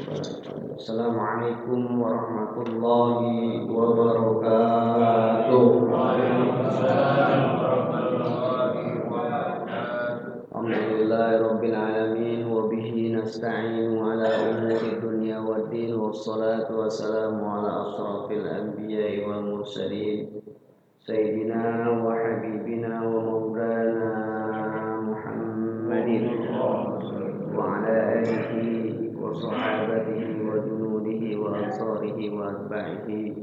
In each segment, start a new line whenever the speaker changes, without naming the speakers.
Assalamualaikum warahmatullahi wabarakatuh. Alhamdulillahirabbil alamin wa bihi nasta'inu ala umuri dunya waddin wassalatu wassalamu ala asrafil anbiya'i wal mursalin sayyidina wa habibina wa maulana Muhammadin wa ala alihi wa sahabatihi wa junudihi wa ansarihi wa atba'ihi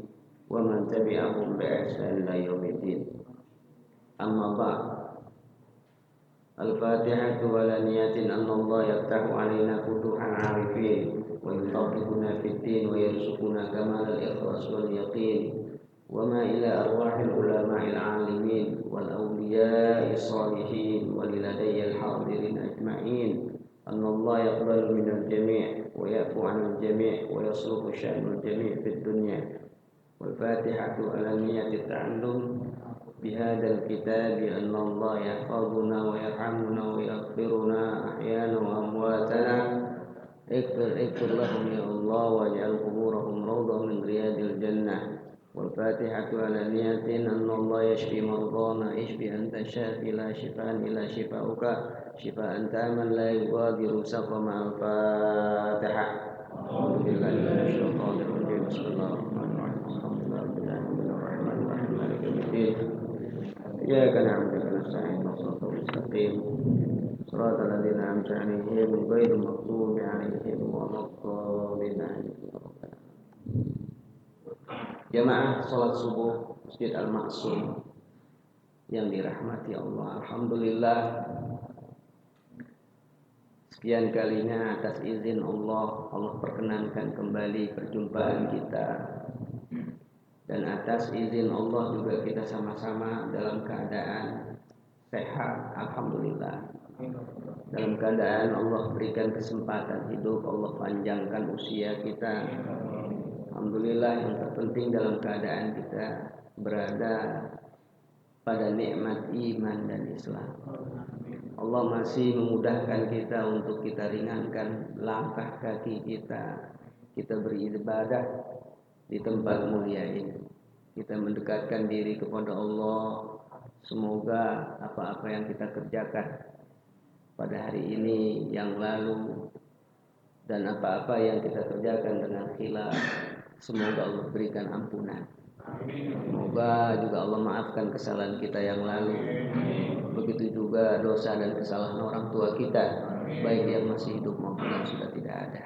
wa man tabi'ahum bi ihsan ila yaumiddin. Amma ba'd. Al-Fatihah ala niyatin anna Allah yaftahu alaina futuhan arifin wa yutaqibuna fid din wa yarzuquna kamal al-ikhlas wal yaqin wa ma ila arwahil ulama'il alimin wal awliya'i salihin wa liladayya al-hadirin ajma'in anna Allah yaqbalu minal jami' wa ya'fu 'anil jami' wa yasluhu sya'nul jami' fid dunya. Wal Fatihah ala niyati ta'allum بهذا الكتاب أن الله يحفظنا ويرحمنا ويغفرنا أحيانا وأمواتنا اغفر لهم يا الله واجعل قبورهم روضة من رياض الجنة. والفاتحة على نية أن الله يشفي مرضانا اشف أنت الشافي لا شفاء إلا شفاؤك شفاء تاما لا يغادر سقما. الفاتحة. أعوذ بالله من الشيطان الرجيم. بسم الله الرحمن الرحيم. الحمد لله رب العالمين الرحمن الرحيم مالك يوم الدين. إياك نعبد ونستعين صراط المستقيم صراط الذين أنعمت عليهم غير المغضوب عليهم ولا الضالين. Jamaah salat subuh Masjid Al-Ma'sum yang dirahmati Allah. Alhamdulillah, sekian kalinya atas izin Allah perkenankan kembali perjumpaan kita. Dan atas izin Allah juga kita sama-sama dalam keadaan sehat, alhamdulillah. Dalam keadaan Allah berikan kesempatan hidup, Allah panjangkan usia kita. Alhamdulillah, yang terpenting dalam keadaan kita berada pada nikmat iman dan Islam. Allah masih memudahkan kita untuk kita ringankan langkah kaki kita. Kita beribadah di tempat mulia ini. Kita mendekatkan diri kepada Allah. Semoga apa-apa yang kita kerjakan pada hari ini, yang lalu, dan apa-apa yang kita kerjakan dengan khilaf, semoga Allah berikan ampunan. Semoga juga Allah maafkan kesalahan kita yang lalu. Begitu juga dosa dan kesalahan orang tua kita, baik yang masih hidup maupun yang sudah tidak ada.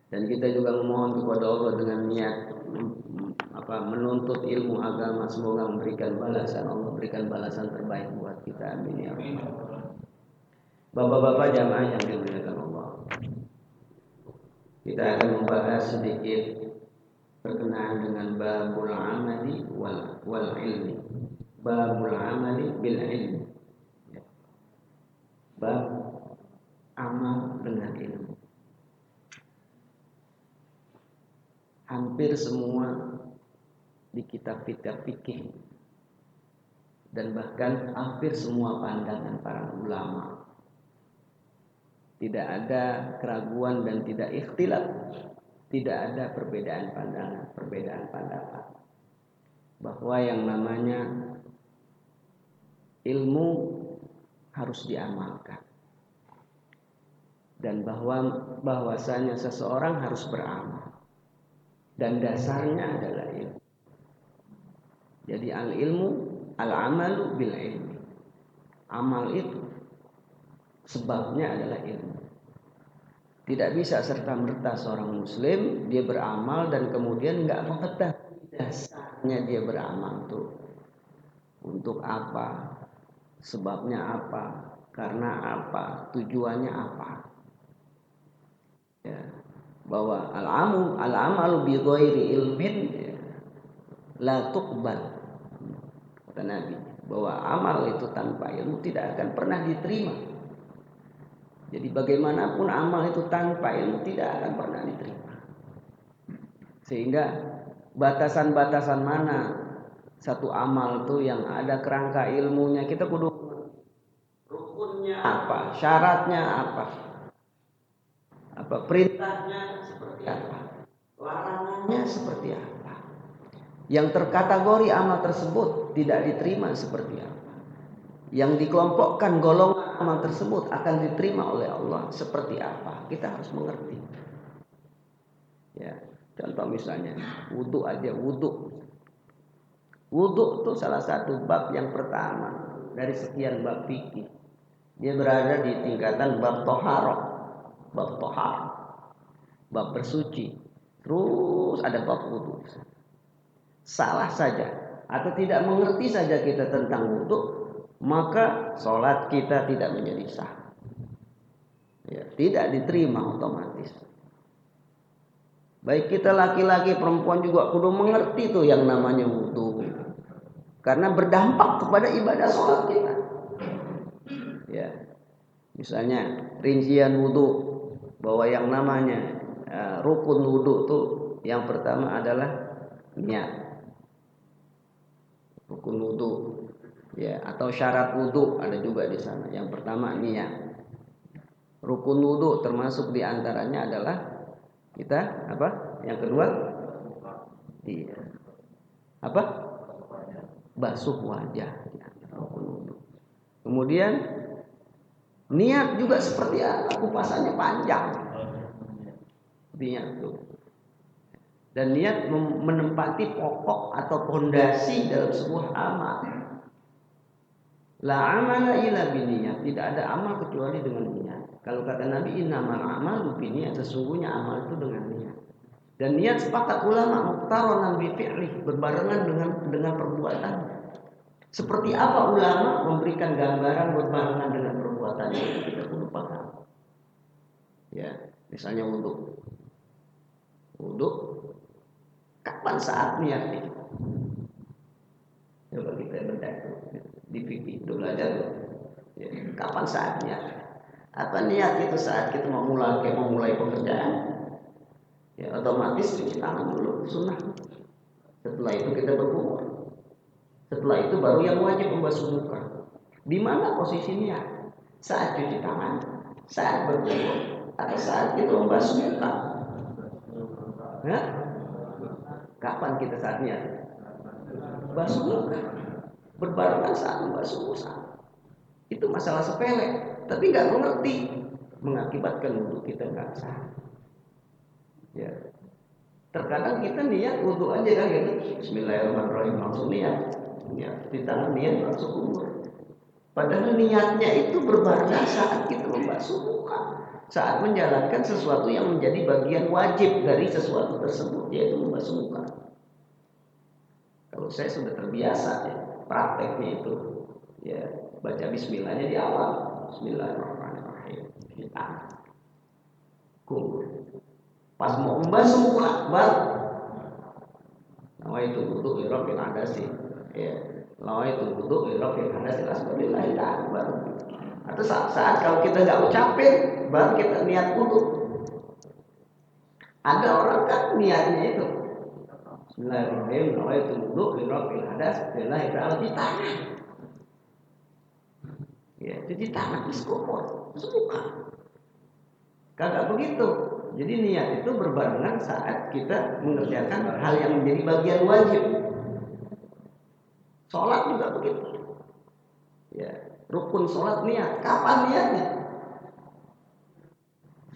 Dan kita juga memohon kepada Allah dengan niat menuntut ilmu agama, semoga memberikan balasan, Allah berikan balasan terbaik buat kita. Amin ya Allah. Bapak-bapak jamaah yang dimuliakan Allah, kita akan membahas sedikit berkenaan dengan babul amali wal ilmi. Babul amali bil ilmi. Bab amal dengan ilmu. Hampir semua di kitab-kitab fikih dan bahkan hampir semua pandangan para ulama, tidak ada keraguan dan tidak ikhtilaf, tidak ada perbedaan pandangan, perbedaan pendapat, bahwa yang namanya ilmu harus diamalkan, dan bahwasanya seseorang harus beramal. Dan dasarnya adalah ilmu. Jadi al-ilmu, al-amalu bil ilmi. Amal itu sebabnya adalah ilmu. Tidak bisa serta-merta seorang muslim dia beramal dan kemudian enggak mengetahui dasarnya dia beramal itu untuk apa, sebabnya apa, karena apa, tujuannya apa. Ya. Bahwa al-amalu bi ghairi ilmin la tuqbal, kata Nabi, bahwa amal itu tanpa ilmu tidak akan pernah diterima. Jadi bagaimanapun amal itu tanpa ilmu tidak akan pernah diterima. Sehingga batasan-batasan mana satu amal itu yang ada kerangka ilmunya, kita kudu rukunnya apa, syaratnya apa. Apa perintahnya seperti apa? Larangannya seperti apa? Yang terkategori amal tersebut tidak diterima seperti apa? Yang dikelompokkan golongan amal tersebut akan diterima oleh Allah seperti apa? Kita harus mengerti. Ya, contoh misalnya wudu aja, wudu. Wudu itu salah satu bab yang pertama dari sekian bab fikih. Dia berada di tingkatan bab toharah, bab bersuci. Terus ada bab wudu. Salah saja atau tidak mengerti saja kita tentang wudu, maka sholat kita tidak menjadi sah. Ya, tidak diterima otomatis. Baik kita laki-laki perempuan juga kudu mengerti tuh yang namanya wudu. Karena berdampak kepada ibadah sholat kita. Ya. Misalnya rincian wudu, bahwa yang namanya rukun wudu tuh yang pertama adalah niat. Rukun wudu, ya, atau syarat wudu ada juga di sana. Yang pertama niat. Rukun wudu termasuk diantaranya adalah kita apa? Yang kedua, iya, apa? Basuh wajah. Rukun wudu. Kemudian niat juga seperti apa? Kupasannya panjang. Niat tuh. Dan niat menempati pokok atau pondasi dalam sebuah amal. La amala illa biniyat. Tidak ada amal kecuali dengan niat. Kalau kata Nabi, innamal a'malu binniyat, sesungguhnya amal itu dengan niat. Dan niat sepakat ulama muqtaronan bi fi'li, berbarengan dengan perbuatan. Seperti apa ulama memberikan gambaran berbarengan dengan perbuatannya, itu kita perlu paham. Ya, misalnya wudu. Wudu, kapan saat niatnya? Coba kita bedah di fikih itu belajar. Ya, kapan saatnya? Apa niat itu saat kita mau mulai pekerjaan? Ya otomatis cuci tangan dulu, sunnah. Setelah itu kita berkumur. Setelah itu baru yang wajib membasuh muka. Di mana posisinya? Saat cuci tangan, saat berkumur, atau saat kita membasuh muka? Ya? Kapan kita saatnya? Basuh muka. Berbarengan saat membasuh muka. Itu masalah sepele, tapi nggak mengerti, mengakibatkan wudhu kita nggak sah. Ya, terkadang kita niat wudhu aja kan gitu. Bismillahirrahmanirrahim langsung niat, di tangan niat langsung umur. Padahal niatnya itu berbarengan saat kita membasuh muka, saat menjalankan sesuatu yang menjadi bagian wajib dari sesuatu tersebut, yaitu membasuh muka. Kalau saya sudah terbiasa ya, prakteknya itu, ya baca Bismillahnya di awal, Bismillahirrahmanirrahim, di tangan, kumur. Pas mau membasuh muka, baru nawaitu wudu li rabbil adasi. Ya, nawaitu wudu li rabbil adasi asbabilillahi ta'ala baru. Atau saat kalau kita enggak ucapin, baru kita niat wudu. Ada orang kan niatnya itu Bismillahirrahmanirrahim, nawaitu wudu li rabbil adasi ta'ala di tangan. Ya, cuci tangan, kumur, muka. Kagak begitu. Jadi niat itu berbarengan saat kita mengerjakan hal yang menjadi bagian wajib. Sholat juga begitu. Ya, rukun sholat niat. Kapan niatnya?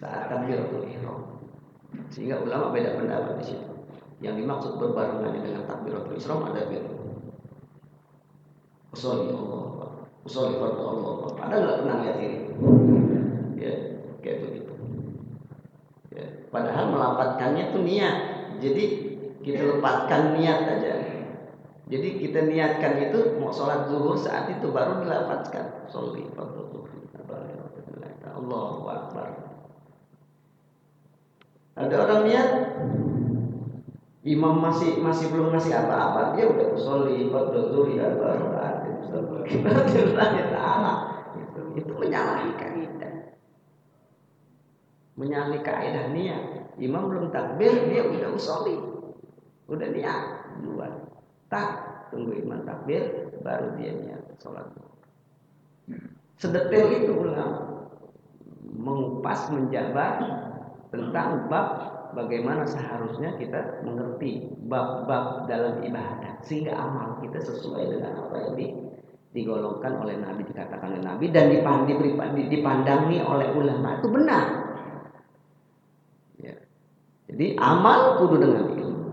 Saat takbiratul ihram. Sehingga ulama beda pendapat di situ. Yang dimaksud berbarengan dengan takbiratul ihram ada beda. Usolli Allah, usolli fardu Allah. Padahal nggak pernah lihat ini. Ya, kayak begitu. Padahal melapatkannya itu niat. Jadi kita lepaskan niat aja. Jadi kita niatkan itu mau sholat zuhur saat itu baru dilapatkan. Sholli fardhu Allahu Akbar. Ada orang niat, imam masih belum ngasih apa-apa, dia udah sholli fardhu ya baru itu menyalahi kaidah. Menyalahi kaidah niat. Imam belum takbir, dia udah usolli, udah niat duluan. Tunggu imam takbir, baru dia niat sholat. Sedetail itu ulama mengupas, menjabar tentang bab bagaimana seharusnya kita mengerti bab-bab dalam ibadah sehingga amal kita sesuai dengan apa yang digolongkan oleh Nabi, dikatakan oleh Nabi dan dipandangi oleh ulama itu benar. Ya. Jadi amal kudu dengan ilmu.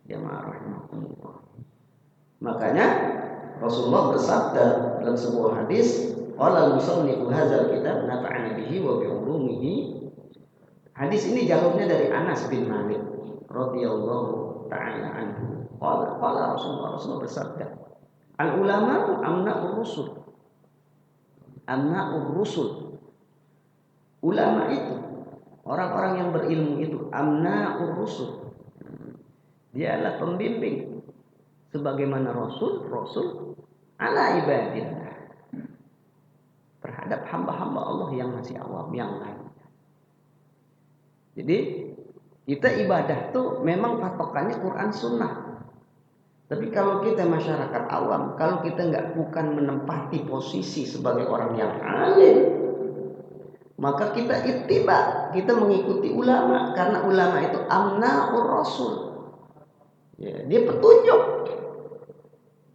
Jamaah rahimahumullah. Makanya Rasulullah bersabda dalam sebuah hadis, qala al-musannifu hadzal kitab nafa'ana bihi wa bi ulumihi. Hadis ini jalurnya dari Anas bin Malik radhiyallahu taala anhu. Qala Rasulullah bersabda, al ulama amna'ur rusul. Amna'ur rusul. Ulama itu orang-orang yang berilmu itu amna'ur rusul. Dia adalah pembimbing sebagaimana rasul ala ibadillah terhadap hamba-hamba Allah yang masih awam yang lain. Jadi kita ibadah tuh memang patokannya Quran Sunnah. Tapi kalau kita masyarakat awam, kalau kita bukan menempati posisi sebagai orang yang alim, maka kita ittiba, kita mengikuti ulama karena ulama itu amna'ur rasul. Ya, dia petunjuk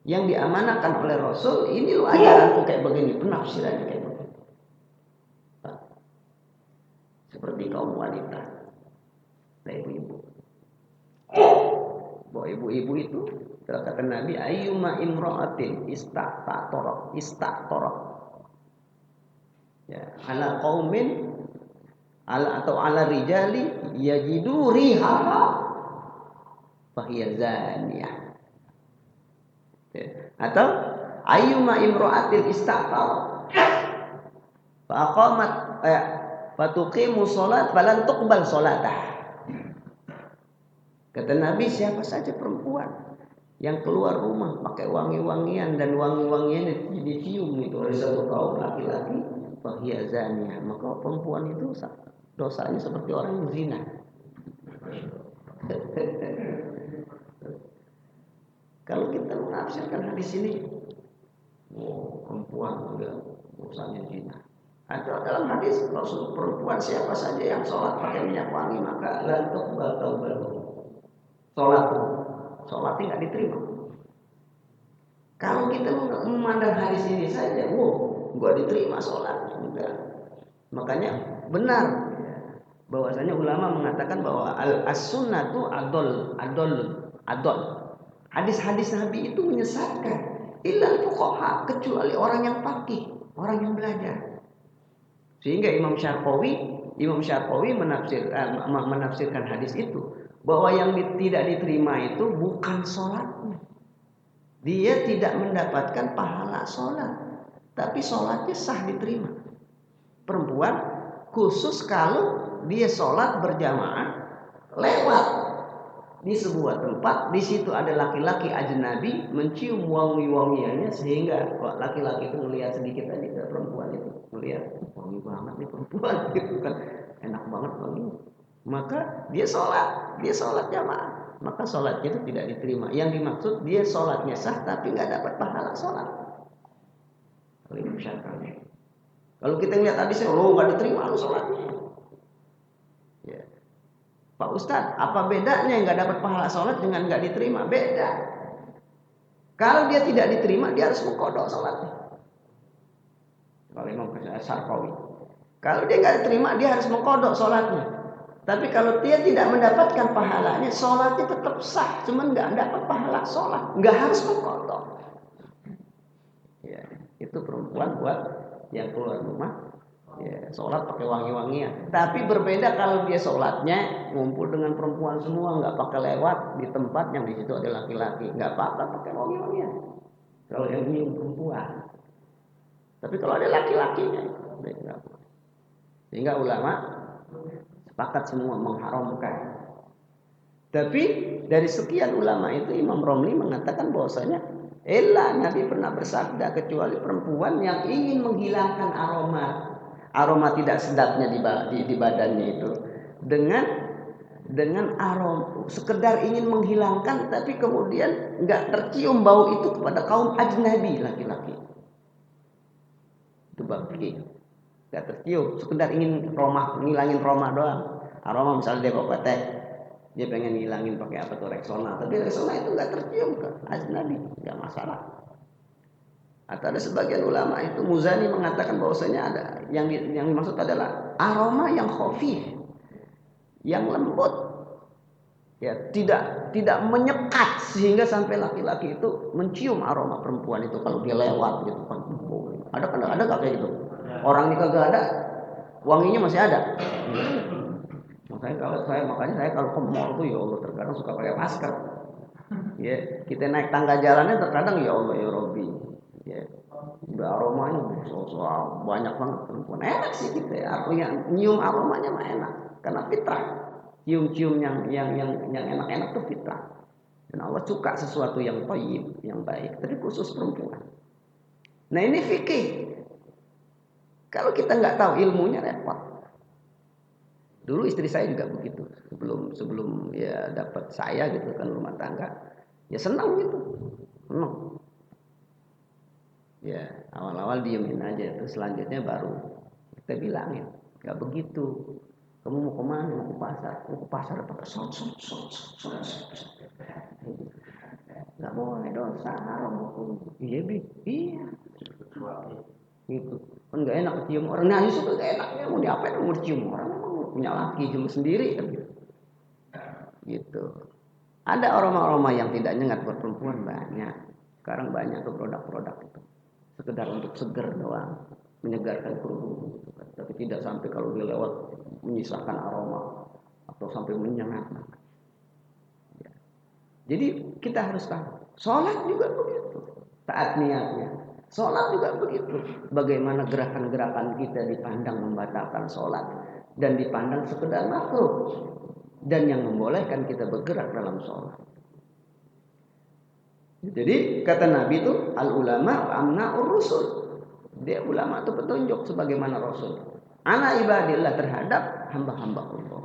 yang diamanakan oleh Rasul. Ini lo ajaranku kayak begini, penafsirannya kayak begini. Seperti kaum wanita, ibu-ibu. Bahwa ibu-ibu itu, kata Nabi, ayyuma imra'atin ista'torok. Ya, ala qaumin atau ala rijali yajidu rihaha fahiya zaniyah. Atau ayyuma imra'atin ista'torok fa aqamat fatuqimu sholat falan tuqbal sholatah. Kata Nabi, siapa saja perempuan yang keluar rumah pakai wangi-wangian dan wangi-wangian dicium itu oleh satu kaum laki-laki, fahiya zaniyah, maka perempuan itu dosanya seperti orang yang zina. Kalau kita menafsirkan hadis ini, perempuan udah dosanya zina. Atau dalam hadis Rasul, perempuan siapa saja yang sholat pakai minyak wangi maka lantuk batal. Sholatnya nggak diterima. Kalau kita memandang hadis ini saja, nggak diterima sholat, enggak. Makanya benar bahwasanya ulama mengatakan bahwa as-sunnatu adol. Hadis-hadis Nabi itu menyesatkan. Illal fuqaha, kecuali orang yang faqih, orang yang belajar. Sehingga Imam Syarqawi menafsirkan hadis itu bahwa yang tidak diterima itu bukan sholatnya. Dia tidak mendapatkan pahala sholat, tapi sholatnya sah diterima. Perempuan khusus kalau dia sholat berjamaah lewat di sebuah tempat, di situ ada laki-laki ajnabi mencium wangi-wangiannya sehingga laki-laki itu melihat sedikit aja ke perempuan itu, melihat wangi banget nih perempuan gitu kan, enak banget wanginya. Maka dia sholat jamaah, maka sholatnya itu tidak diterima. Yang dimaksud dia sholatnya sah tapi nggak dapat pahala sholat. Kalau kita lihat tadi nggak diterima lu sholatnya. Ya. Pak Ustadz, apa bedanya nggak dapat pahala sholat dengan nggak diterima? Beda. Kalau dia tidak diterima, dia harus mengkodok sholatnya. Kalau Imam Syarqawi, kalau dia nggak diterima, dia harus mengkodok sholatnya. Tapi kalau dia tidak mendapatkan pahalanya, sholatnya tetap sah, cuman nggak dapat pahala sholat, nggak harus mengkodok. Ya, itu perempuan buat yang keluar rumah, ya, sholat pakai wangi-wangian. Tapi berbeda kalau dia sholatnya ngumpul dengan perempuan semua, nggak pakai lewat di tempat yang di situ ada laki-laki, nggak apa-apa pakai wangi-wangian. Kalau yang ini perempuan, tapi kalau ada laki-lakinya, sehingga ulama sepakat semua mengharamkan. Tapi dari sekian ulama itu Imam Romli mengatakan bahwasanya Nabi pernah bersabda kecuali perempuan yang ingin menghilangkan aroma tidak sedapnya di badannya itu dengan aroma sekedar ingin menghilangkan, tapi kemudian nggak tercium bau itu kepada kaum ajnabi laki-laki. Itu bab fikih. nggak tercium, sekedar ingin ngilangin aroma doang. Aroma misalnya dia bawa teh, dia pengen ngilangin pakai apa tuh Rexona, tapi Rexona itu nggak tercium ke ajnabi, nggak masalah. Atau ada sebagian ulama itu Muzani mengatakan bahwasanya ada yang dimaksud adalah aroma yang khafif, yang lembut, ya tidak menyekat sehingga sampai laki-laki itu mencium aroma perempuan itu kalau dia lewat gitu kan. Ada nggak kayak gitu? Orang ini kagak ada, wanginya masih ada. Makanya saya kalau ke mall tuh ya Allah terkadang suka pakai masker. Ya, kita naik tangga jalannya terkadang ya Allah ya Robbi. Ya, udah aromanya soal banyak banget perempuan. Enak sih kita ya. Artinya nyium aromanya mah enak karena fitrah. Cium-cium yang enak-enak tuh fitrah. Dan Allah suka sesuatu yang thayyib, yang baik. Tapi khusus perempuan. Nah ini fikih. Kalau kita nggak tahu ilmunya repot. Dulu istri saya juga begitu. Sebelum ya dapat saya gitu kan rumah tangga. Ya senang gitu. Senang. Ya awal-awal diemin aja. Terus selanjutnya baru kita bilangin. Gak begitu. Kamu mau kemana? Mau ke pasar. Mau ke pasar pakai son. Gak boleh dosa haram hukum. Iya bi. Iya. Gitu. Kan gak enak cium orang. Nah itu gak enaknya. Mau diapain mau cium orang. Memang punya laki cium sendiri kan. Gitu. Ada aroma-aroma yang tidak nyengat buat perempuan banyak. Sekarang banyak tuh produk-produk itu. Sekedar untuk seger doang. Menyegarkan kerudung. Tapi tidak sampai kalau dia lewat menyisakan aroma. Atau sampai menyengat. Ya. Jadi kita harus tahu. Sholat juga begitu. Taat niatnya. Sholat juga begitu. Bagaimana gerakan-gerakan kita dipandang membatalkan sholat. Dan dipandang sekedar makruh. Dan yang membolehkan kita bergerak dalam sholat. Jadi kata Nabi itu al-ulama amna'ur rusul. Dia ulama itu petunjuk sebagaimana Rasul. Ana ibadillah terhadap hamba-hamba Allah.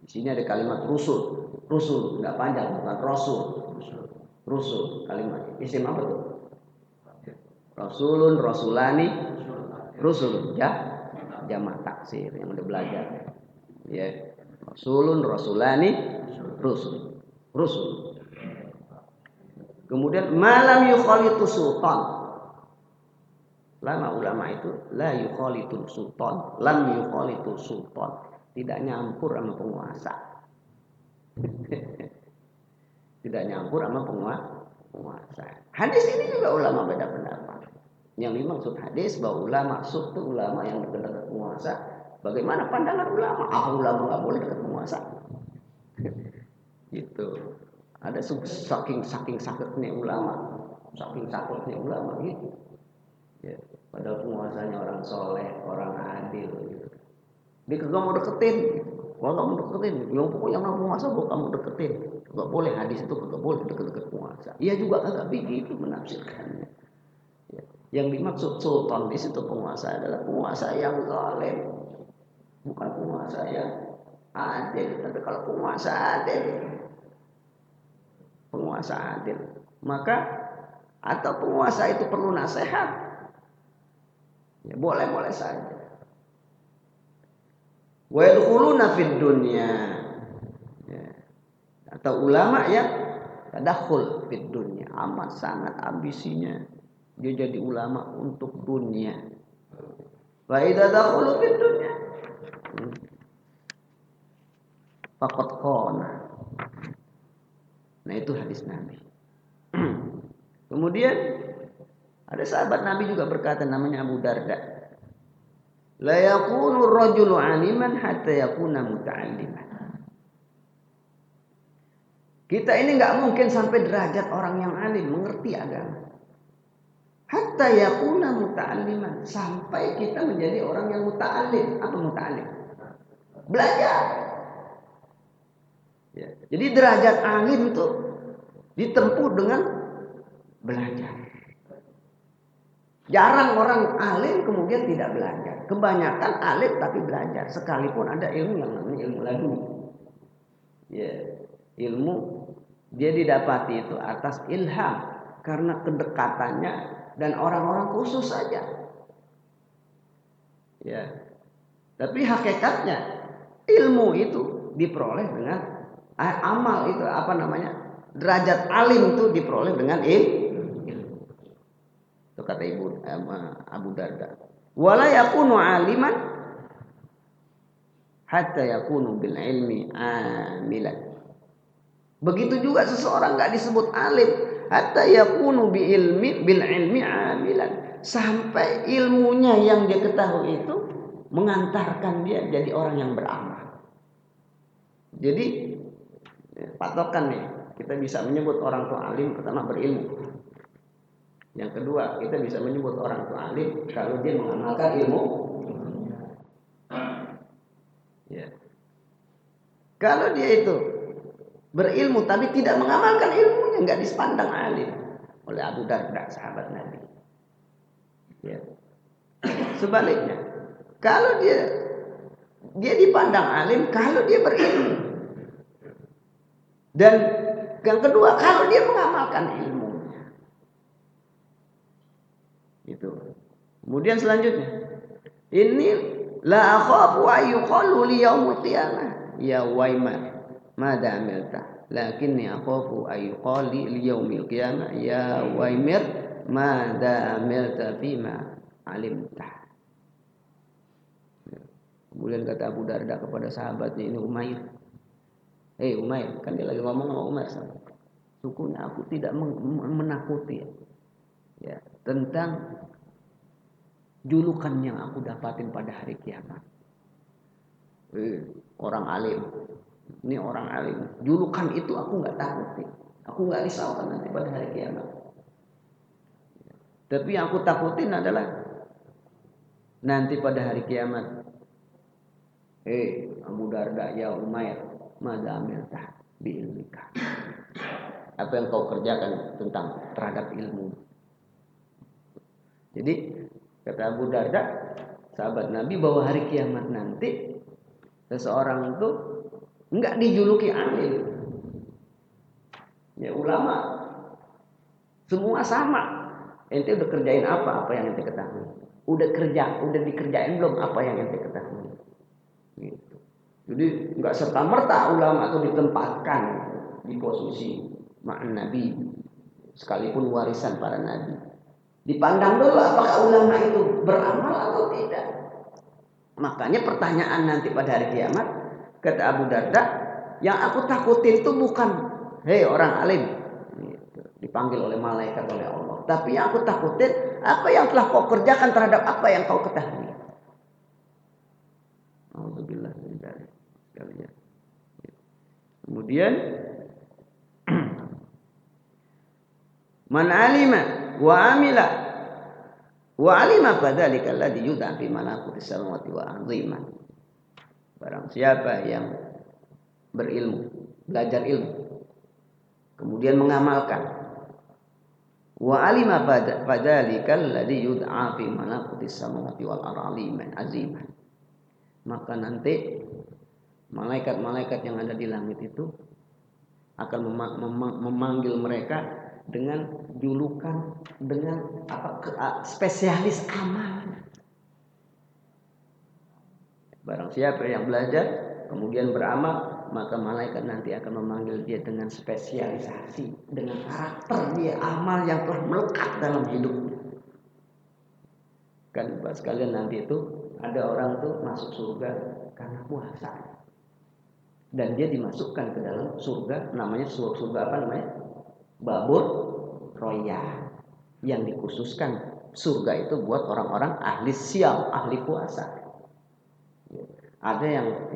Di sini ada kalimat rusul. Rusul enggak panjang, bukan rasul. Rusul kalimat. Isim apa tuh? Rasulun, rasulani, rusul. Ya, jamak taksir yang udah belajar. Ya. Rasulun, rasulani, rusul. Rusul. Kemudian malam yukhalitu sultan. Lama ulama itu la yukhalitu sultan, lam yukhalitu sultan. Tidak nyampur sama penguasa. Tidak nyampur sama penguasa. Hadis ini juga ulama beda pendapat. Yang dimaksud hadis bahwa ulama maksud itu ulama yang dekat-dekat penguasa. Bagaimana pandangan ulama? Apa ulama nggak boleh dekat penguasa? Gitu. Ada saking sakitnya ulama, gitu. Ya, padahal penguasanya orang soleh, orang adil. Gitu. Dia kagak mau deketin. Kalau kamu deketin, yang pokoknya yang penguasa bukan kamu deketin. Gak boleh hadis itu kagak boleh deket-deket penguasa. Ia juga kagak begitu menafsirkannya. Ya. Yang dimaksud sultan di situ penguasa adalah penguasa yang zalim, bukan penguasa yang adil. Tapi kalau penguasa adil, maka atau penguasa itu perlu nasihat, ya boleh saja. Wa yadkhuluna fid dunya, ya. Atau ulama yang tadakhul fid dunya, amat sangat ambisinya dia jadi ulama untuk dunia. Wa idza dakhulu fid dunya faqad qana. Nah itu hadis Nabi. Kemudian ada sahabat Nabi juga berkata namanya Abu Darda. La yakunu rajulu aliman hatta yakuna muta'alliman. Kita ini enggak mungkin sampai derajat orang yang alim mengerti agama. Hatta yakuna muta'alliman, sampai kita menjadi orang yang muta'allim. Apa muta'allim? Belajar. Ya. Jadi derajat alim itu ditempuh dengan belajar. Jarang orang alim kemudian tidak belajar. Kebanyakan alim tapi belajar. Sekalipun ada ilmu yang namanya ilmu laduni. Ya, ilmu dia didapati itu atas ilham karena kedekatannya dan orang-orang khusus saja. Ya. Tapi hakikatnya ilmu itu diperoleh dengan amal itu apa namanya? Derajat alim itu diperoleh dengan ilmu. Itu kata Abu Darda. Wala yakunu aliman hatta yakunu bil ilmi amilan. Begitu juga seseorang enggak disebut alim hatta yakunu bil ilmi amilan, sampai ilmunya yang dia ketahui itu mengantarkan dia jadi orang yang beramal. Jadi patokan nih, kita bisa menyebut orang tua alim pertama berilmu. Yang kedua, kita bisa menyebut orang tua alim kalau dia mengamalkan ilmu. Ya. Kalau dia itu berilmu tapi tidak mengamalkan ilmunya, nggak dipandang alim oleh Abu Darda, sahabat Nabi. Ya. Sebaliknya, kalau dia dipandang alim kalau dia berilmu. Dan yang kedua, kalau dia mengamalkan ilmunya. Itu. Kemudian selanjutnya, ini la akhafu ayyuqalu li yaumil qiyamah ya Waimar madza amilta lakinni akhafu ayyuqali li yaumil qiyamah ya Waimir madza amilta bima alimta. Kemudian kata Abu Darda kepada sahabatnya ini Umair, Umair, kan dia lagi ngomong sama Umar, sukunya aku tidak menakuti ya tentang julukan yang aku dapatin pada hari kiamat. Orang alim, ini orang alim. Julukan itu aku nggak takutin, aku nggak risaukan nanti pada hari kiamat. Tapi yang aku takutin adalah nanti pada hari kiamat. Abu Darda ya Umair, madza amilta bi ilmika. Apa yang kau kerjakan terhadap ilmu? Jadi kata Abu Darda, sahabat Nabi, bahwa hari kiamat nanti seseorang itu enggak dijuluki alim. Ya ulama semua sama. Ente udah kerjain apa yang ente ketahui? Udah dikerjain belum apa yang ente ketahui? Gitu. Jadi enggak serta-merta ulama itu ditempatkan di posisi ma'an Nabi sekalipun warisan para nabi. Dipandang dulu apakah ulama itu beramal atau tidak. Makanya pertanyaan nanti pada hari kiamat, kata Abu Darda, yang aku takutin itu bukan orang alim dipanggil oleh malaikat oleh Allah, tapi yang aku takutin apa yang telah kau kerjakan terhadap apa yang kau ketahui. Alhamdulillah. Kemudian man alima wa amila wa alima fadzalika alladhi yud'a fi malakutis samawati wa azimah. Barang siapa yang berilmu, belajar ilmu, kemudian mengamalkan, wa alima fadzalika alladhi yud'a fi malakutis samawati wal araliman azimah. Maka nanti malaikat-malaikat yang ada di langit itu akan memanggil mereka dengan julukan, dengan spesialis amal. Barang siapa yang belajar kemudian beramal, maka malaikat nanti akan memanggil dia dengan spesialisasi, dengan karakter dia, amal yang telah melekat dalam hidupnya. Kan sekalian nanti itu ada orang tuh masuk surga karena puasa, dan dia dimasukkan ke dalam surga, namanya surga apa namanya? Babur Royal, yang dikhususkan surga itu buat orang-orang ahli siam, ahli puasa. Ada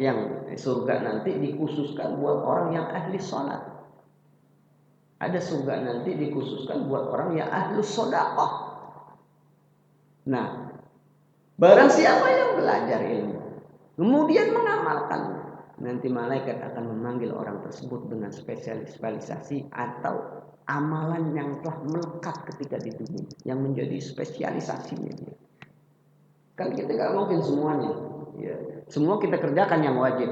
yang surga nanti dikhususkan buat orang yang ahli sholat. Ada surga nanti dikhususkan buat orang yang ahli sedekah. Nah, barang siapa yang belajar ilmu kemudian mengamalkan, nanti malaikat akan memanggil orang tersebut dengan spesialisasi atau amalan yang telah melekat ketika di dunia, yang menjadi spesialisasinya dia. Kan kita nggak mungkin semuanya, ya. Semua kita kerjakan yang wajib.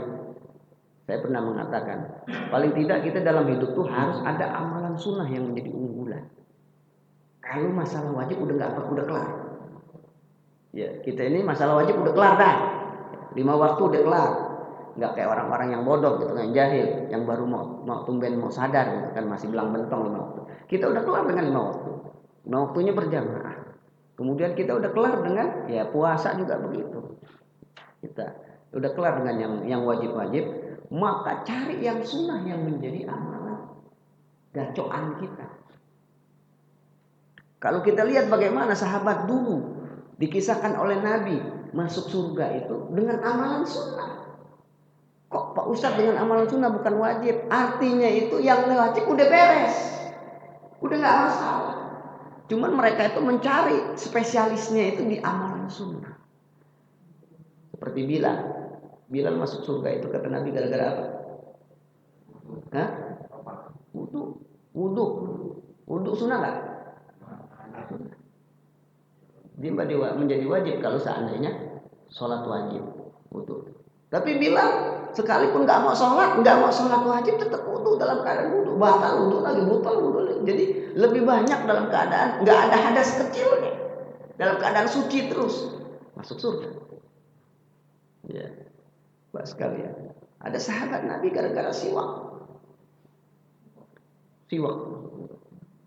Saya pernah mengatakan, paling tidak kita dalam hidup tuh harus ada amalan sunnah yang menjadi unggulan. Kalau masalah wajib udah kelar. Ya, kita ini masalah wajib udah kelar dah. 5 waktu udah kelar. Enggak kayak orang-orang yang bodoh gitu, yang jahil, yang baru mau tumben mau sadar gitu kan, masih belang bentong 5 waktu. Kita udah kelar dengan 5 waktu. 5 waktunya berjamaah. Kemudian kita udah kelar dengan ya puasa juga begitu. Kita udah kelar dengan yang wajib-wajib, maka cari yang sunnah yang menjadi amalan gacoan kita. Kalau kita lihat bagaimana sahabat dulu dikisahkan oleh Nabi masuk surga itu dengan amalan sunnah. Kok Pak Ustadz dengan amalan sunnah bukan wajib? Artinya itu yang wajib udah beres, udah nggak masalah. Cuman mereka itu mencari spesialisnya itu di amalan sunnah. Seperti Bilal masuk surga itu kata Nabi gara-gara apa? Hah? Wudhu sunnah nggak? Dia menjadi wajib kalau seandainya sholat wajib wudhu. Tapi bilang sekalipun nggak mau sholat wajib tetap wudhu dalam keadaan wudhu, batal wudhu lagi, butal wudhu lagi. Jadi lebih banyak dalam keadaan nggak ada hadas kecilnya, dalam keadaan suci terus masuk surga. Ya, Pak sekalian. Ada sahabat Nabi gara-gara siwak.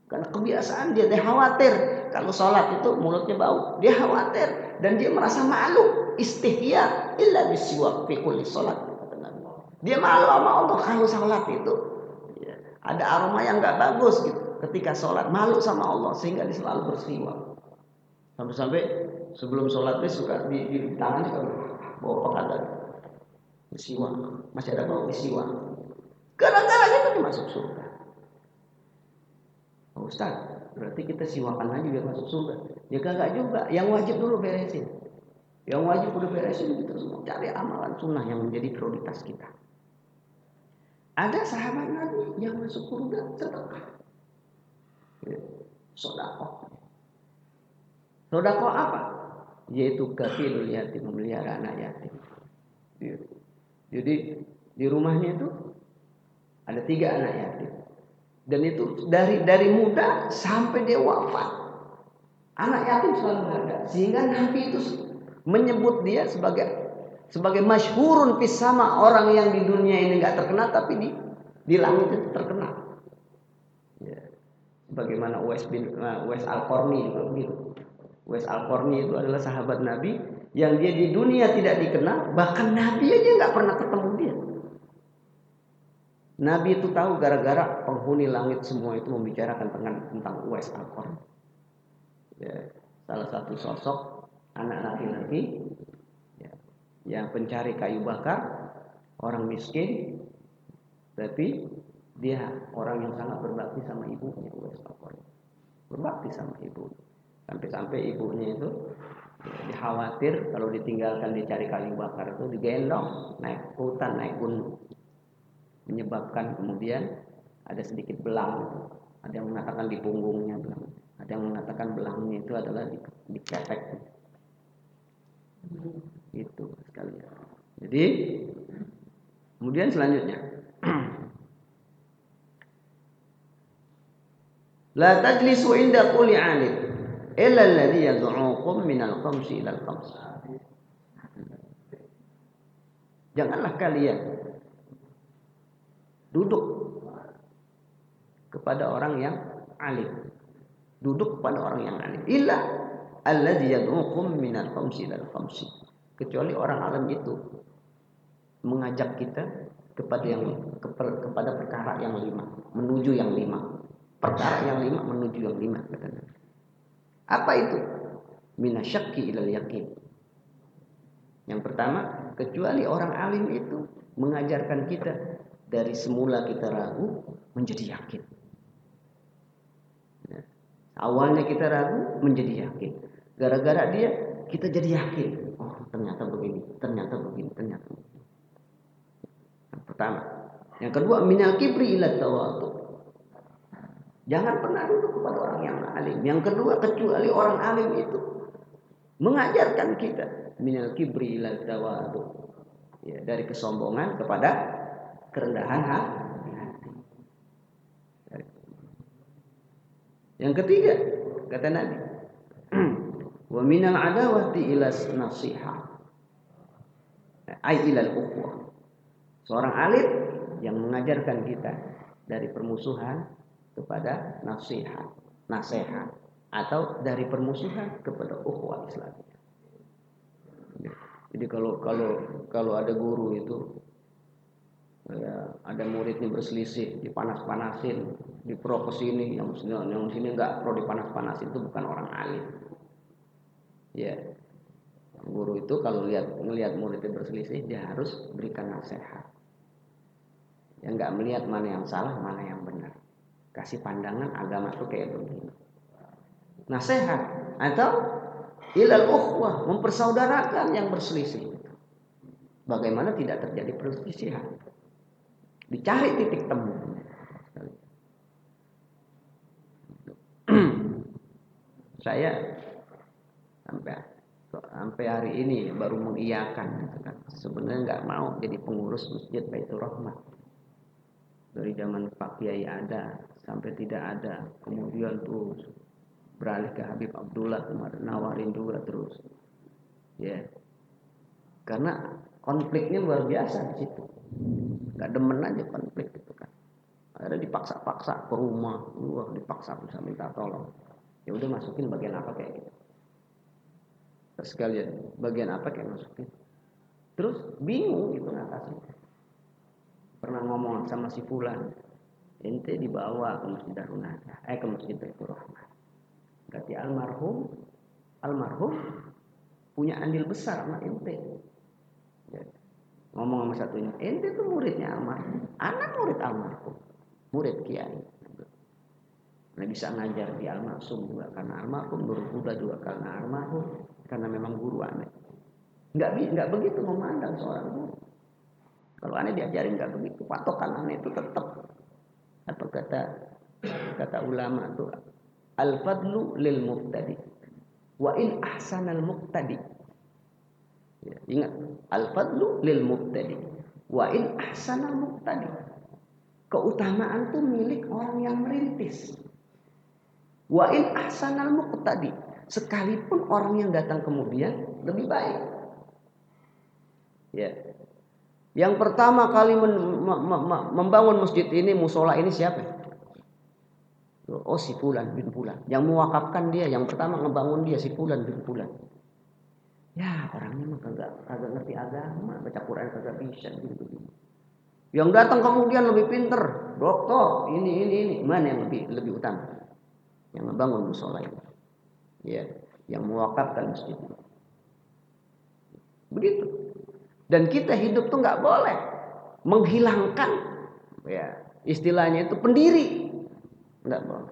Karena kebiasaan dia khawatir kalau sholat itu mulutnya bau. Dia khawatir dan dia merasa malu. Istihya illa bisiwak fi kulli sholat. Dia malu sama Allah kalau sholat itu ya, ada aroma yang nggak bagus gitu. Ketika sholat malu sama Allah sehingga dia selalu bersiwak. Sampai sebelum sholat dia suka di tangannya kalau bawa pekatan bersiwak. Masih ada bau bersiwak. Gara-gara itu dia masuk surga. Ustaz, berarti kita siwakan aja biar masuk surga. Ya kagak juga. Yang wajib dulu beresin. Yang wajib udah beresin kita semua. Cari amalan sunnah yang menjadi prioritas kita. Ada sahabat Nabi yang masuk surga sedekah. Sedekah. Sedekah apa? Yaitu kafilul yatim, memelihara anak yatim. Jadi di rumahnya itu ada 3 anak yatim. Dan itu dari muda sampai dia wafat, anak yatim selalu ada. Sehingga Nabi itu menyebut dia sebagai masyhurun fis sama, orang yang di dunia ini nggak terkenal tapi di langit itu terkenal. Ya. Bagaimana Uwais Al-Qarni juga begitu. Uwais Al-Qarni itu adalah sahabat Nabi yang dia di dunia tidak dikenal, bahkan Nabi aja nggak pernah ketemu dia. Nabi itu tahu gara-gara penghuni langit semua itu membicarakan tentang Uwais Al-Qarni. Ya, salah satu sosok anak laki-laki ya, yang pencari kayu bakar, orang miskin, tapi dia orang yang sangat berbakti sama ibunya, Uwais Al-Qarni. Berbakti sama ibu. Sampai-sampai ibunya itu ya, dikhawatir kalau ditinggalkan dicari kayu bakar itu digendong naik hutan, naik gunung. Menyebabkan kemudian ada sedikit belang itu. Ada yang mengatakan di punggungnya belang, ada yang mengatakan belangnya itu adalah di ketek. Itu sekalian. Jadi kemudian selanjutnya la tajlisu inda kulli alim illa alladhi yad'ukum minal khamsi ilal khamsi. Janganlah kalian duduk kepada orang yang alim. Duduk kepada orang yang alim. Illa alladzi yad'ukum minal khamsi ilal khamsi. Kecuali orang alim itu mengajak kita kepada perkara yang 5, menuju yang 5. Perkara yang 5 menuju yang 5 katanya. Apa itu? Minasyakki ilal yakin. Yang pertama, kecuali orang alim itu mengajarkan kita dari semula kita ragu menjadi yakin. Awalnya kita ragu menjadi yakin. Gara-gara dia kita jadi yakin. Oh, ternyata begini, ternyata begini, ternyata begini. Yang pertama. Yang kedua, minal kibri ila tawadhu. Jangan pernah duduk kepada orang yang alim. Yang kedua, kecuali orang alim itu mengajarkan kita minal kibri ila tawadhu. Ya, dari kesombongan kepada kerendahan hati. Yang ketiga, kata Nabi, Wa minal adawati ila nasihah. Ai ilal ukhuwah. Seorang alim yang mengajarkan kita dari permusuhan kepada nasihat, atau dari permusuhan kepada ukhuwah Islam. Jadi kalau ada guru itu ya, ada muridnya berselisih, dipanas-panasin, dipro ke sini, yang sini enggak pro dipanas-panasin, itu bukan orang alim. Ya. Guru itu kalau melihat muridnya berselisih, dia harus berikan nasihat. Yang enggak melihat mana yang salah, mana yang benar. Kasih pandangan agama itu kayak begini. Nasihat atau ilal ukhwah, mempersaudarakan yang berselisih. Bagaimana tidak terjadi perselisihan? Dicari titik temu. Saya sampai hari ini baru mengiyakan, sebenarnya nggak mau jadi pengurus masjid Baitur Rahmah. Dari zaman Pak Kiai ada sampai tidak ada, kemudian terus beralih ke Habib Abdullah, kemarin nawarin juga terus, ya, karena konfliknya luar biasa di situ, nggak demen aja konflik itu kan. Akhirnya dipaksa-paksa ke rumah, dipaksa bisa minta tolong. Ya udah masukin bagian apa kayak gitu. Terus sekalian bagian apa kayak masukin. Terus bingung gitu ngatasin. Pernah ngomong sama si fulan, ente dibawa ke Masjid Darun Nadah, ke Masjid Baitur Rahmah. Berarti almarhum punya andil besar sama ente. Ya. Ngomong sama satunya, ente tuh muridnya almarhum, anak murid almarhum, murid kiai. Nah bisa ngajar di almarhum juga karena almarhum, Nurul Huda juga karena almarhum, karena memang guru aneh. Enggak begitu memandang seorang guru. Kalau aneh diajarin enggak begitu. Patokan aneh itu tetap apa kata ulama itu al-fadlu lil muqtadi wa in ahsanal muqtadi. Ya, ingat al-fadlu lil muqtadi wa in ahsanal muqtadi. Keutamaan itu milik orang yang merintis. Wa in ahsanal muqtadi, sekalipun orang yang datang kemudian lebih baik. Ya. Yang pertama kali membangun masjid ini, musola ini siapa? Oh si Fulan bin Fulan. Yang mewakafkan dia, yang pertama ngebangun dia si Fulan bin Fulan. Ya orangnya mah kagak ngerti agama, baca Quran kagak bisa gitu. Yang datang kemudian lebih pinter, doktor, ini, mana yang lebih utama? Yang membangun musola ini, ya, yang mewakafkan masjid. Begitu. Dan kita hidup tuh nggak boleh menghilangkan, ya, istilahnya itu pendiri, nggak boleh.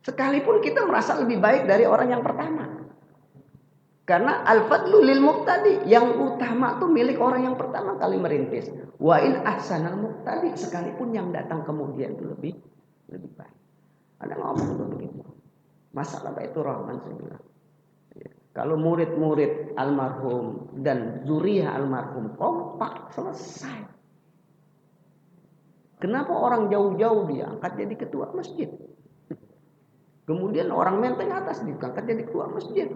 Sekalipun kita merasa lebih baik dari orang yang pertama, karena al-fadlu lil muqtadi, yang utama tuh milik orang yang pertama kali merintis. Wa in ahsanal muqtadi, sekalipun yang datang kemudian itu lebih baik. Ada ngomong tuh begitu. Masalah Baitur Rahman saya bilang. Ya. Kalau murid-murid almarhum dan zuriyah almarhum kompak selesai. Kenapa orang jauh-jauh diangkat jadi ketua masjid? Kemudian orang Menteng atas diangkat jadi ketua masjid.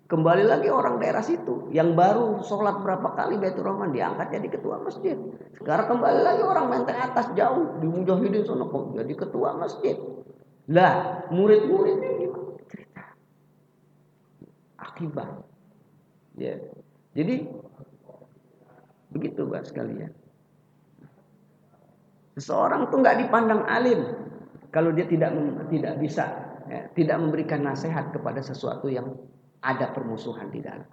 Kembali lagi orang daerah situ yang baru sholat berapa kali Baitur Rahman diangkat jadi ketua masjid. Sekarang kembali lagi orang Menteng atas jauh di Mujahidin sono kok jadi ketua masjid. Lah, murid-muridnya gimana cerita? Akibat. Ya. Jadi begitu Pak sekalian. Seseorang tuh nggak dipandang alim kalau dia tidak bisa, ya, tidak memberikan nasihat kepada sesuatu yang ada permusuhan di dalam.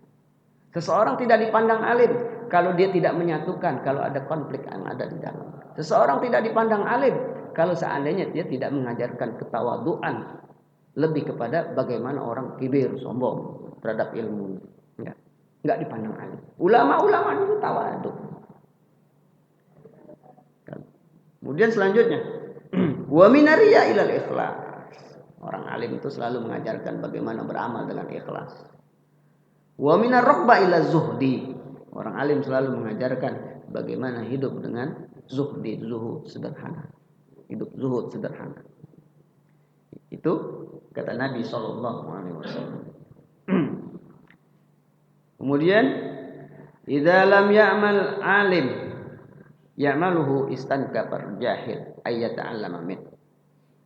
Seseorang tidak dipandang alim kalau dia tidak menyatukan kalau ada konflik yang ada di dalam. Seseorang tidak dipandang alim kalau seandainya dia tidak mengajarkan ketawaduan, lebih kepada bagaimana orang kibir, sombong terhadap ilmu. Enggak dipandang alim. Ulama-ulama itu tawadu. Kemudian selanjutnya, wa minariya ilal ikhlas. Orang alim itu selalu mengajarkan bagaimana beramal dengan ikhlas. Wa minar raqba ila zuhdi. Orang alim selalu mengajarkan bagaimana hidup dengan zuhud sederhana. Hidup zuhud sederhana. Itu kata Nabi SAW. Kemudian idza lam ya'mal alim ya'maluhu istankafar jahil ayyata'allama min.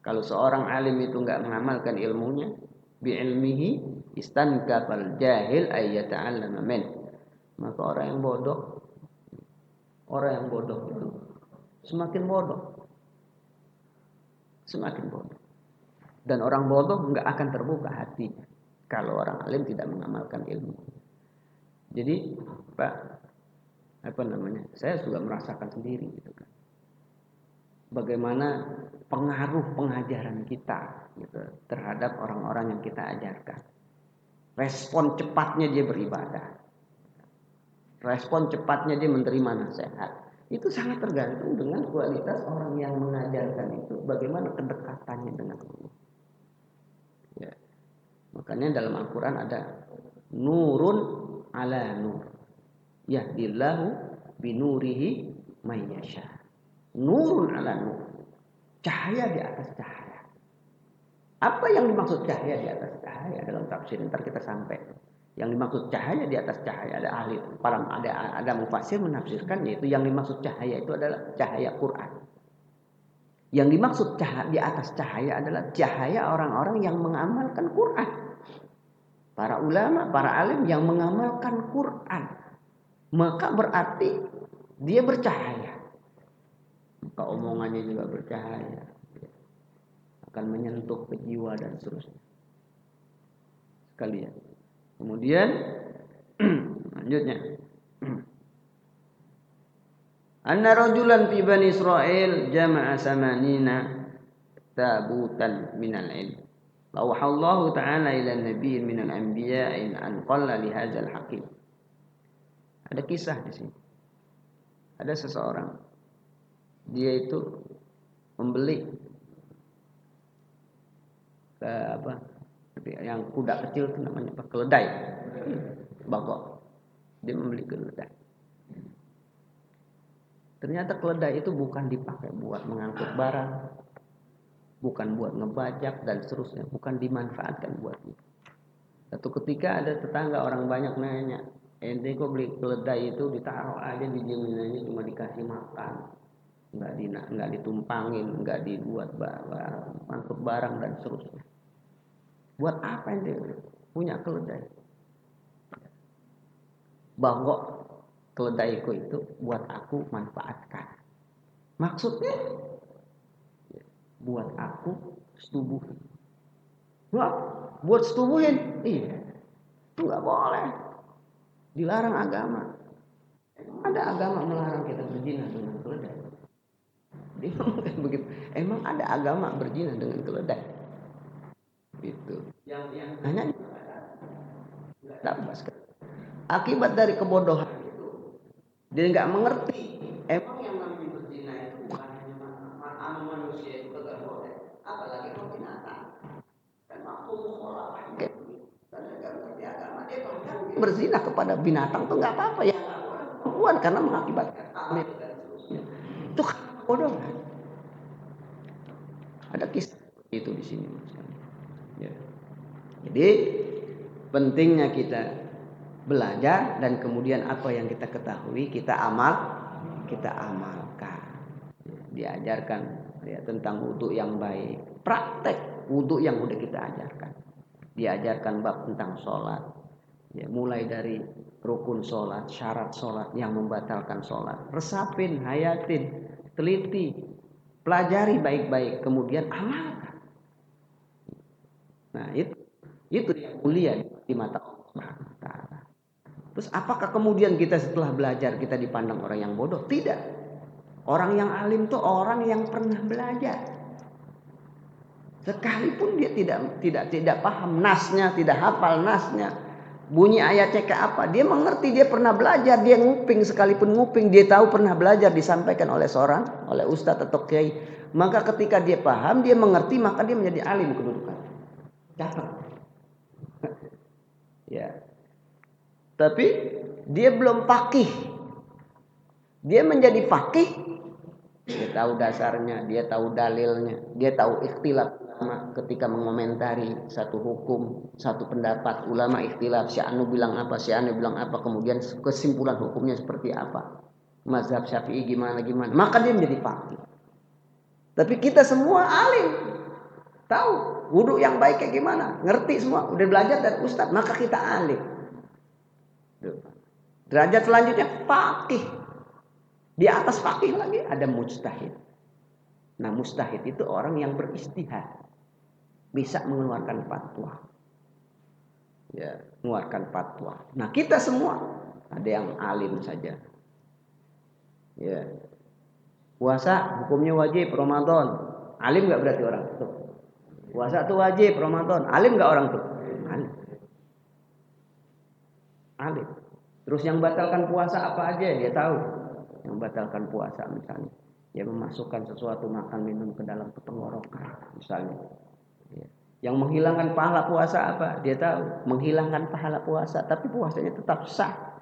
Kalau seorang alim itu enggak mengamalkan ilmunya, bi ilmihi istankafal jahil ayyata'allama min. Maka orang yang bodoh itu semakin bodoh. Semakin bodoh. Dan orang bodoh enggak akan terbuka hatinya kalau orang alim tidak mengamalkan ilmu. Jadi, Pak, saya juga merasakan sendiri gitu kan. Bagaimana pengaruh pengajaran kita gitu terhadap orang-orang yang kita ajarkan. Respon cepatnya dia beribadah. Respon cepatnya dia menerima nasihat. Itu sangat tergantung dengan kualitas orang yang mengajarkan itu, bagaimana kedekatannya dengan Allah. Ya. Makanya dalam Al-Quran ada nurun ala nur. Yahdillahu binurihi may yasha. Nurun ala nur. Cahaya di atas cahaya. Apa yang dimaksud cahaya di atas cahaya dalam tafsir ntar kita sampai. Yang dimaksud cahaya di atas cahaya ada mufassir menafsirkan yaitu yang dimaksud cahaya itu adalah cahaya Quran. Yang dimaksud cahaya di atas cahaya adalah cahaya orang-orang yang mengamalkan Quran. Para ulama, para alim yang mengamalkan Quran. Maka berarti dia bercahaya. Maka omongannya juga bercahaya. Akan menyentuh ke jiwa dan seterusnya. Sekalian. Kemudian lanjutnya. Anna rajulan fi Bani Israil jama'a samanina tabutan minal ilm. Lauhallahu ta'ala ila nabiyyin minal anbiya'i an qalla li hadzal hakim. Ada kisah di sini. Ada seseorang dia itu membeli yang kuda kecil itu namanya apa? Keledai. Bagok. Dia membeli keledai. Ternyata keledai itu bukan dipakai buat mengangkut barang, bukan buat ngebajak dan seterusnya, bukan dimanfaatkan buat itu. Satu ketika ada tetangga orang banyak nanya, ente kok beli keledai itu ditaruh aja di jaminannya cuma dikasih makan, nggak ditumpangin, nggak dibuat angkut barang dan seterusnya. Buat apa ente punya keledai? Bahwa keledaiku itu buat aku manfaatkan. Maksudnya buat aku setubuhin. Buat setubuhin? Iya. Itu nggak boleh. Dilarang agama. Ada agama melarang kita berzina dengan keledai. Begitu. Emang ada agama berzina dengan keledai? Gitu. Yang hanya dapat akibat dari kebodohan itu dia nggak mengerti. Emang yang namanya berzina itu bukan hanya sama manusia itu nggak boleh, apalagi sama binatang. Dan waktu sekolah kayak dan nggak ngerti agama dia bahkan berzina kepada binatang tuh nggak apa-apa ya, perempuan karena mengakibatkan hamil dan seterusnya. Itu kebodohan. Ada kisah itu di sini. Ya. Jadi pentingnya kita belajar dan kemudian apa yang kita ketahui kita amalkan. Diajarkan ya, tentang wudu yang baik, praktek wudu yang udah kita ajarkan. Diajarkan bab tentang sholat, ya, mulai dari rukun sholat, syarat sholat yang membatalkan sholat, resapin, hayatin, teliti, pelajari baik-baik, kemudian amalkan. Nah itu yang mulia di mata Allah Subhanahu wa Ta'ala. Terus apakah kemudian kita setelah belajar kita dipandang orang yang bodoh? Tidak. Orang yang alim itu orang yang pernah belajar. Sekalipun dia tidak paham nasnya, tidak hafal nasnya, bunyi ayatnya ke apa, dia mengerti, dia pernah belajar, dia nguping, sekalipun nguping dia tahu pernah belajar disampaikan oleh ustadz atau kiai. Maka ketika dia paham, dia mengerti, maka dia menjadi alim kedudukan. Cakep. Ya. Tapi dia belum faqih. Dia menjadi faqih. Dia tahu dasarnya, dia tahu dalilnya, dia tahu ikhtilaf ketika mengomentari satu hukum, satu pendapat, ulama ikhtilaf, si anu bilang apa, si anu bilang apa, kemudian kesimpulan hukumnya seperti apa, mazhab Syafi'i gimana, maka dia menjadi faqih. Tapi kita semua alim, tahu wudu yang baik kayak gimana, ngerti semua, udah belajar dari ustaz, maka kita alim. Derajat selanjutnya faqih. Di atas faqih lagi ada mujtahid. Nah, mujtahid itu orang yang beristihad, bisa mengeluarkan fatwa. Ya, mengeluarkan fatwa. Nah, kita semua ada yang alim saja. Ya. Puasa hukumnya wajib Ramadan. Alim enggak berarti orang tuh? Puasa tuh wajib Ramadan. Alim enggak orang tuh? Alim. Alim. Terus yang batalkan puasa apa aja dia tahu. Yang batalkan puasa misalnya, dia memasukkan sesuatu makan minum ke dalam tenggorokan misalnya. Ya. Yang menghilangkan pahala puasa apa? Dia tahu. Menghilangkan pahala puasa, tapi puasanya tetap sah.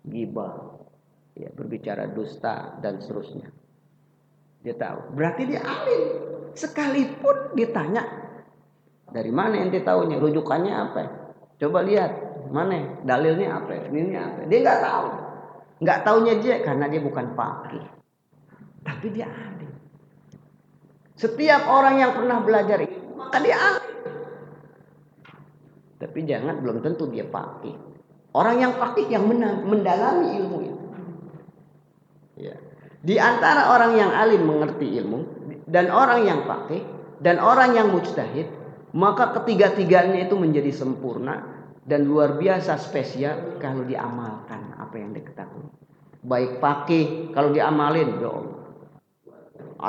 Ghibah, ya, berbicara dusta dan seterusnya. Dia tahu. Berarti dia alim. Sekalipun ditanya, dari mana ente taunya? Rujukannya apa? Coba lihat, mana? Dalilnya apa? Ini apa? Dia nggak tahu. Nggak taunya dia karena dia bukan faqih. Tapi dia alim. Setiap orang yang pernah belajar ilmu, maka dia alim. Tapi jangan, belum tentu dia faqih. Orang yang faqih yang mendalami ilmu itu. Ya. Di antara orang yang alim mengerti ilmu dan orang yang faqih dan orang yang mujtahid, maka ketiga-tiganya itu menjadi sempurna dan luar biasa spesial kalau diamalkan apa yang diketahui. Baik faqih kalau diamalin, ya Allah.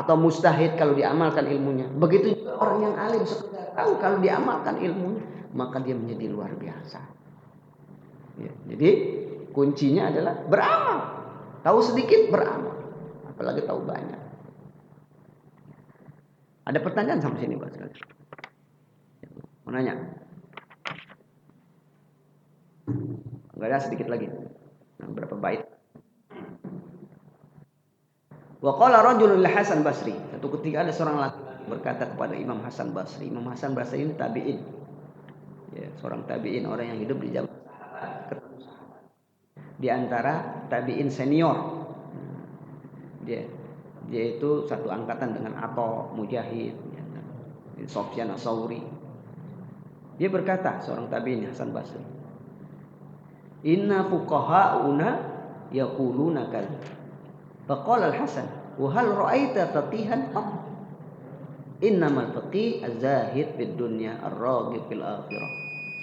Atau mujtahid kalau diamalkan ilmunya. Begitu juga orang yang alim sekedar tahu kalau diamalkan ilmunya, maka dia menjadi luar biasa. Ya, jadi kuncinya adalah beramal. Tahu sedikit beramal, apalagi tahu banyak. Ada pertanyaan sampai sini Pak sekali? Mau nanya? Enggak ada, sedikit lagi. Nah, berapa bait? Wa qala rajulun li Hasan Basri. Satu ketika ada seorang laki-laki berkata kepada Imam Hasan Basri. Imam Hasan Basri ini tabi'in. Ya, seorang tabi'in, orang yang hidup di zaman sahabat. Di antara tabi'in senior. Dia itu satu angkatan dengan Atha, Mujahid, Sufyan Ats-Tsauri. Dia berkata, seorang tabi'in Hasan Basri, "Inna fuqaha'una yaquluna kadza." Faqala Al-Hasan, "Wa hal ra'aita faqihan qat?" Innamal faqih az-zahid fid dunya ar-raghib fil akhirah,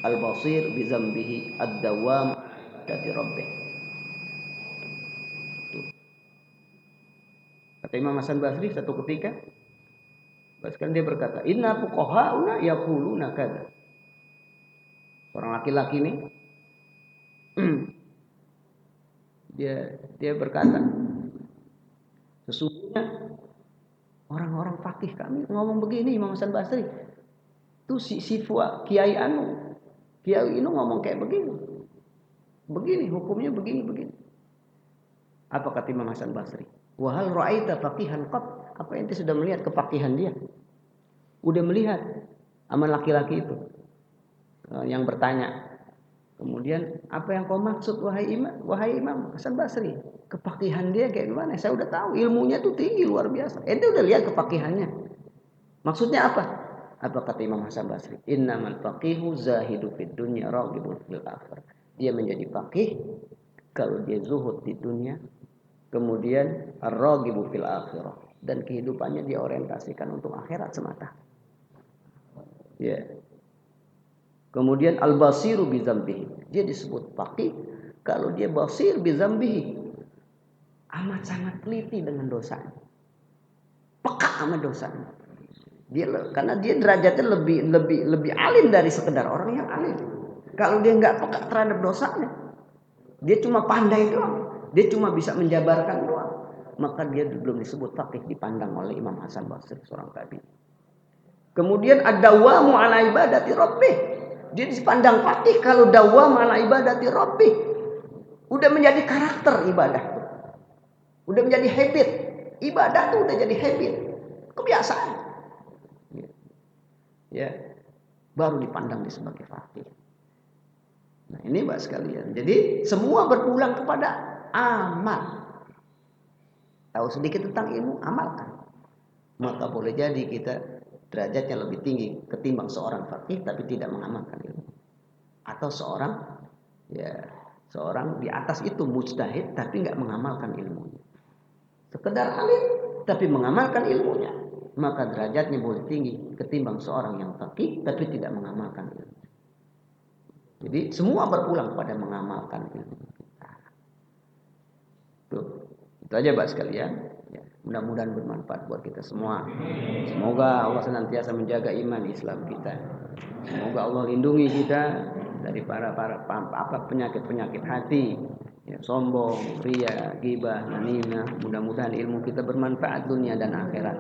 al-basir bi dzambihi ad-dawam dari rabbih. Kata Imam Hasan Basri satu ketika, bahkan dia berkata, "Inna fuqaha'una yaquluna kadza." Orang laki-laki ini dia berkata, sesungguhnya orang-orang fakih kami ngomong begini. Imam Hasan Basri tuh si Kiai Inu ngomong kayak begini hukumnya begini. Apa kata Imam Hasan Basri? Wa hal ra'aita faqihan qat? Apa ente sudah melihat kefakihan dia? Udah melihat aman laki-laki itu yang bertanya. Kemudian apa yang kau maksud wahai Imam Hasan Basri? Kefakihan dia kayak gimana? Saya udah tahu ilmunya tuh tinggi luar biasa. Ente udah lihat kefakihannya. Maksudnya apa? Apa kata Imam Hasan Basri? Innamal faqihu zahidu fid dunya raghibun fil akhirah. Dia menjadi faqih kalau dia zuhud di dunia, kemudian ar-raghibu fil akhirah, dan kehidupannya dia orientasikan untuk akhirat semata. Ya. Kemudian al-basiru bi dzambihi. Dia disebut faqih kalau dia basir bi dzambihi. Amat sangat teliti dengan dosanya. Peka sama dosanya. Karena dia derajatnya lebih alim dari sekedar orang yang alim. Kalau dia enggak peka terhadap dosanya, dia cuma pandai doang, dia cuma bisa menjabarkan doang, maka dia belum disebut faqih dipandang oleh Imam Hasan Basri, seorang tabi'in. Kemudian ad-dawamu ala ibadati rabbih. Dia dipandang faqih kalau dawam ala ibadati rabbih. Udah menjadi karakter ibadah tuh. Udah menjadi habit. Ibadah tuh udah jadi habit. Kebiasaan.
ya, baru dipandang dia sebagai faqih. Nah, ini Pak sekalian. Jadi semua berpulang kepada amal. Tahu sedikit tentang ilmu, amalkan. Maka boleh jadi kita derajatnya lebih tinggi ketimbang seorang faqih tapi tidak mengamalkan ilmu. Atau seorang di atas itu mujtahid tapi nggak mengamalkan ilmunya. Sekedar alim tapi mengamalkan ilmunya, maka derajatnya boleh tinggi ketimbang seorang yang faqih tapi tidak mengamalkan ilmu. Jadi semua berpulang pada mengamalkan ilmu. Itu aja Pak sekalian. Ya, mudah-mudahan bermanfaat buat kita semua. Semoga Allah senantiasa menjaga iman Islam kita. Semoga Allah lindungi kita dari para penyakit-penyakit hati, ya, sombong, ria, ghibah, namimah. Mudah-mudahan ilmu kita bermanfaat dunia dan akhirat.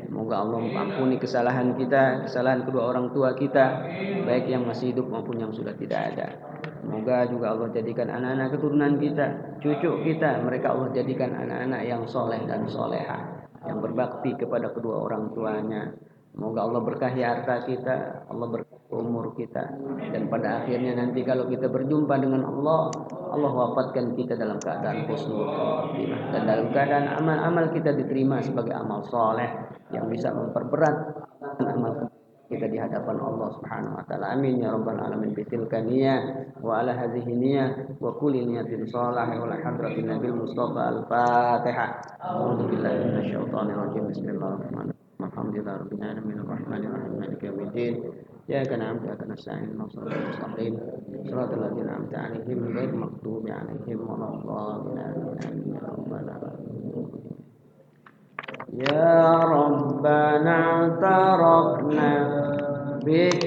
Semoga Allah mengampuni kesalahan kita, kesalahan kedua orang tua kita, baik yang masih hidup maupun yang sudah tidak ada. Semoga juga Allah jadikan anak-anak keturunan kita, cucu kita, mereka Allah jadikan anak-anak yang soleh dan solehah, yang berbakti kepada kedua orang tuanya. Semoga Allah berkahi harta kita, Allah berkahi umur kita, dan pada akhirnya nanti kalau kita berjumpa dengan Allah, Allah wafatkan kita dalam keadaan husnul khotimah, dan dalam keadaan amal-amal kita diterima sebagai amal soleh yang bisa memperberat amal kita di hadapan Allah Subhanahu wa taala. Amin ya rabbal alamin. Bitilka niyah wa ala hadhihi niyah wa kulli niyatin shalah wa la hadratin nabil mustafa al-fatihah. A'udzu billahi minasyaitonir rajim. Bismillahirrahmanirrahim. Alhamdulillahi rabbil alamin arrahmanir rahim maliki yaumiddin. Iyyaka na'budu wa iyyaka nasta'in ihdinas siratal mustaqim siratal ladzina an'amta 'alaihim ghairil maghdubi 'alaihim waladdallin. Ya Rabbana tarafna bik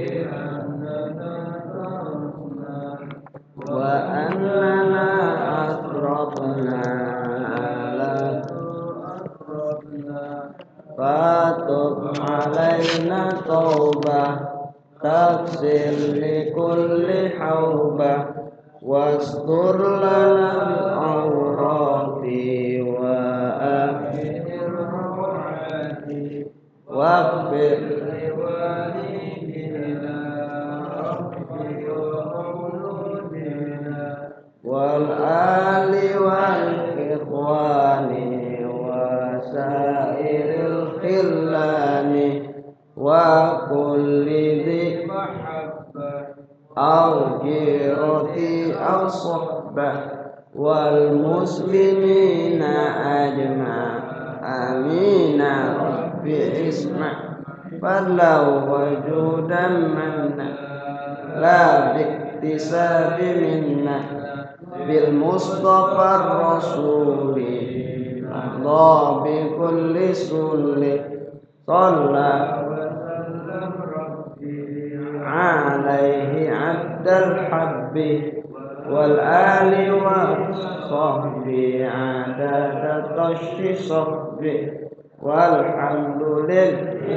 wa annana asrafna fatub alaina taubah taghfir li kulli haubah wastur lana al-awrati wa waghfir li walidina rabbi wa mauludina wal ali wal ikhwani wa sairil khillani wa kulli dhi mahabbah aw jirati aw sohbah wal muslimina ajma' amina rabbi isma' falau wajudan manna la biktisabi minna bil mustafa rasuli Allah bi kulli sulli sallallahu alaihi abdal habbi wal ali wa sahbi adada tashi sahbi walhamdulillahi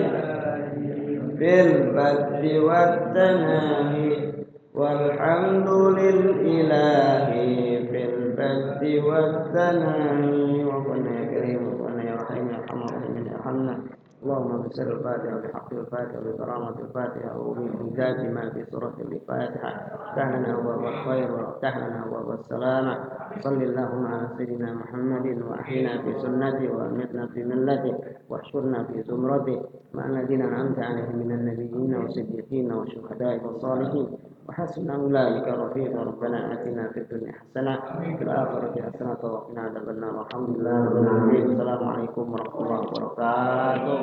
bil baddi wat tanahi walhamdulillahi bil baddi wat tanahi wa qana ya karim wa qana ya rahim ya rahman ya rahman اللهم بسر الفاتحة بحق الفاتحة وبكرامة الفاتحة وبميزات ما في سورة الفاتحة افتح لنا أبواب الخير وافتح لنا أبواب السلامة صل اللهم على سيدنا محمد وأحينا في سنته وأمتنا في ملته واحشرنا في زمرته مع الذين أنعمت عليهم من النبيين والصديقين والشهداء والصالحين وحسن أولئك رفيقا ربنا آتنا في الدنيا حسنة وفي الآخرة حسنة وقنا عذاب النار والحمد لله رب العالمين. السلام عليكم ورحمة الله وبركاته.